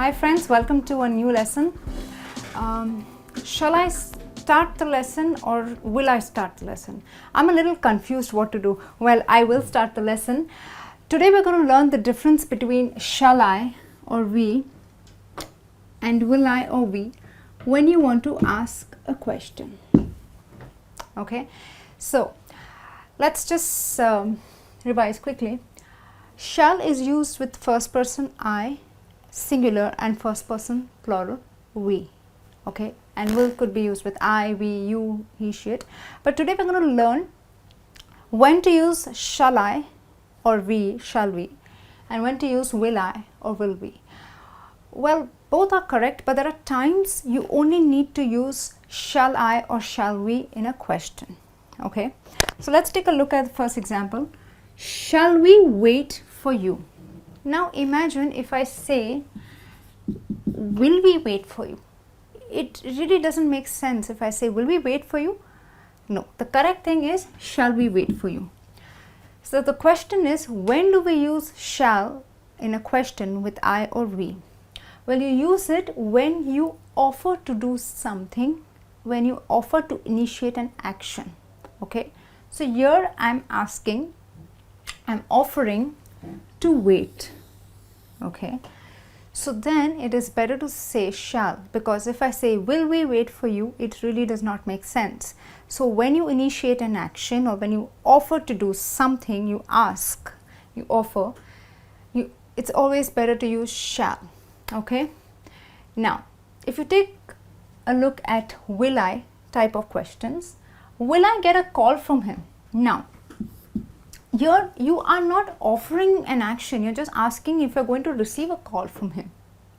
Hi friends, welcome to a new lesson. Shall I start the lesson or will I start the lesson? I'm a little confused what to do. Well, I will start the lesson. Today we're going to learn the difference between shall I or we and will I or we when you want to ask a question. Okay, so let's just revise quickly. Shall is used with first person I, singular, and first person plural we. Okay, and will could be used with I, we, you, he, she, it. But today we're going to learn when to use shall I or we, shall we, and when to use will I or will we. Well, both are correct, but there are times you only need to use shall I or shall we in a question. Okay, so let's take a look at the first example. Shall we wait for you? Now imagine if I say will we wait for you. It really doesn't make sense if I say will we wait for you. No, the correct thing is shall we wait for you. So the question is, when do we use shall in a question with I or we? Well, you use it when you offer to do something, when you offer to initiate an action. Okay, so here I'm offering to wait. Okay, so then it is better to say shall, because if I say will we wait for you, it really does not make sense. So when you initiate an action or when you offer to do something, you ask, you offer, it's always better to use shall. Okay, now if you take a look at will I type of questions, will I get a call from him? Now here you are not offering an action, you're just asking if you're going to receive a call from him,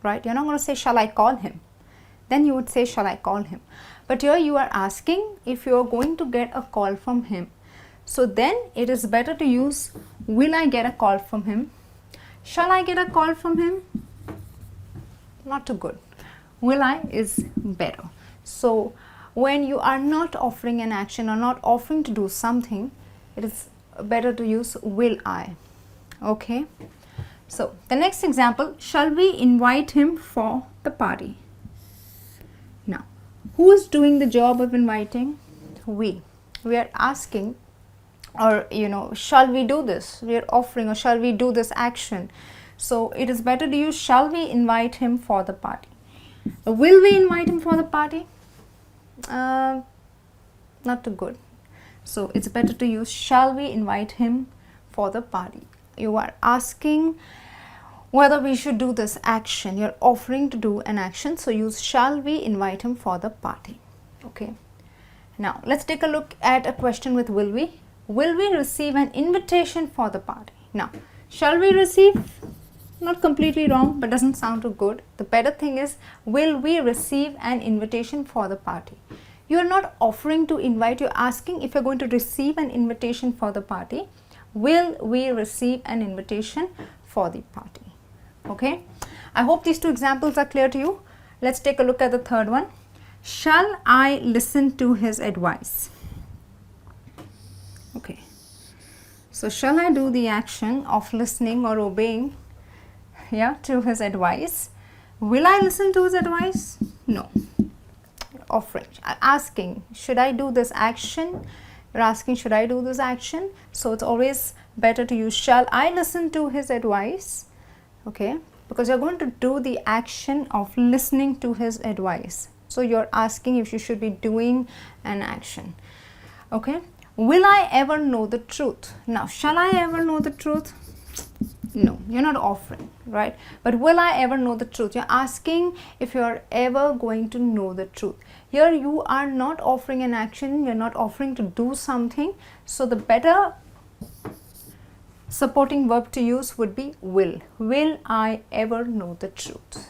right? You're not going to say shall I call him, then you would say shall I call him, but here you are asking if you're going to get a call from him. So then it is better to use will I get a call from him. Shall I get a call from him? Not too good. Will I is better. So when you are not offering an action or not offering to do something, it is better to use will I. Okay, so the next example, shall we invite him for the party? Now who is doing the job of inviting? We are asking, or shall we do this? We are offering, or shall we do this action? So it is better to use shall we invite him for the party. Will we invite him for the party? Not too good. So it's better to use shall we invite him for the party. You are asking whether we should do this action. You're offering to do an action. So use shall we invite him for the party. Okay. Now let's take a look at a question with will we. Will we receive an invitation for the party? Now shall we receive? Not completely wrong, but doesn't sound too good. The better thing is will we receive an invitation for the party. You are not offering to invite, you're asking if you're going to receive an invitation for the party. Will we receive an invitation for the party? Okay, I hope these two examples are clear to you. Let's take a look at the third one. Shall I listen to his advice? Okay, so shall I do the action of listening or obeying to his advice? Will I listen to his advice? No. Offering, asking, should I do this action? You're asking, should I do this action? So it's always better to use shall I listen to his advice. Okay, because you're going to do the action of listening to his advice. So you're asking if you should be doing an action. Okay, will I ever know the truth? Now shall I ever know the truth? No, you're not offering, right? But will I ever know the truth? You're asking if you're ever going to know the truth. Here you are not offering an action, you're not offering to do something. So the better supporting verb to use would be will. Will I ever know the truth?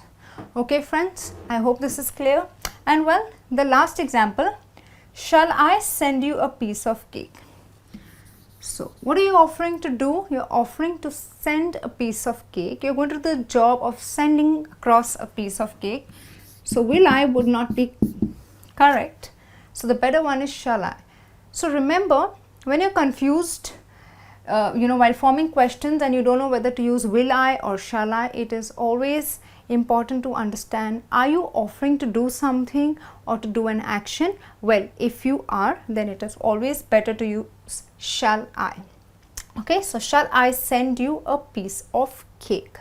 Okay friends, I hope this is clear. And well, the last example, shall I send you a piece of cake? So what are you offering to do? You're offering to send a piece of cake. You're going to do the job of sending across a piece of cake. So will I would not be correct. So the better one is shall I. So remember, when you're confused, while forming questions and you don't know whether to use will I or shall I, it is always important to understand, are you offering to do something or to do an action? Well, if you are, then it is always better to use shall I. Okay, so shall I send you a piece of cake?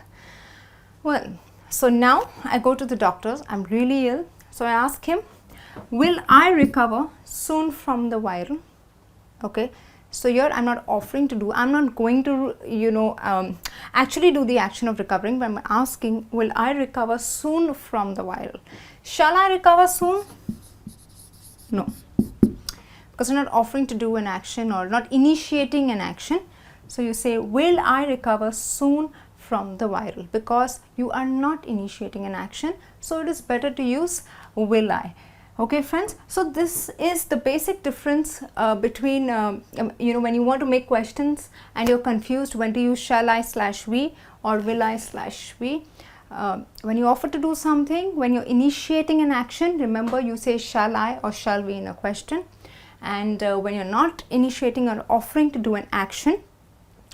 Well, so now I go to the doctor's, I'm really ill, so I ask him, will I recover soon from the viral? Okay, so here I'm not offering to do, I'm not going to, actually do the action of recovering, but I'm asking, will I recover soon from the viral? Shall I recover soon? No, because you're not offering to do an action or not initiating an action. So you say, will I recover soon from the viral, because you are not initiating an action. So it is better to use will I. Okay friends, so this is the basic difference between when you want to make questions and you're confused when to use shall I / we or will I / we. When you offer to do something, when you're initiating an action, remember you say shall I or shall we in a question. And when you're not initiating or offering to do an action,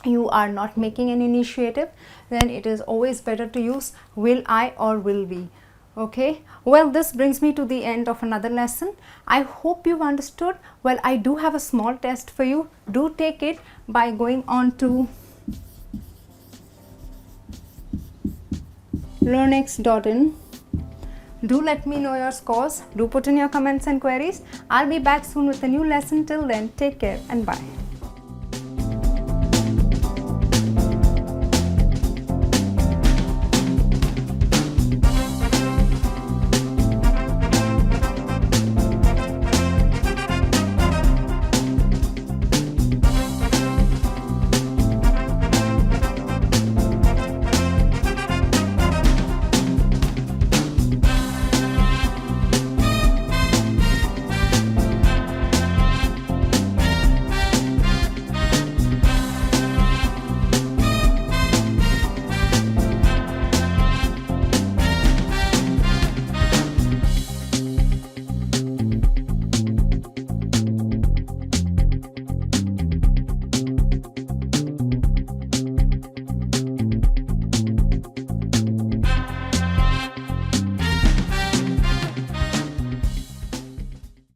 you are not making an initiative, then it is always better to use will I or will we. Okay, well, this brings me to the end of another lesson. I hope you've understood. Well, I do have a small test for you. Do take it by going on to learnx.in. Do let me know your scores. Do put in your comments and queries. I'll be back soon with a new lesson. Till then, take care and bye.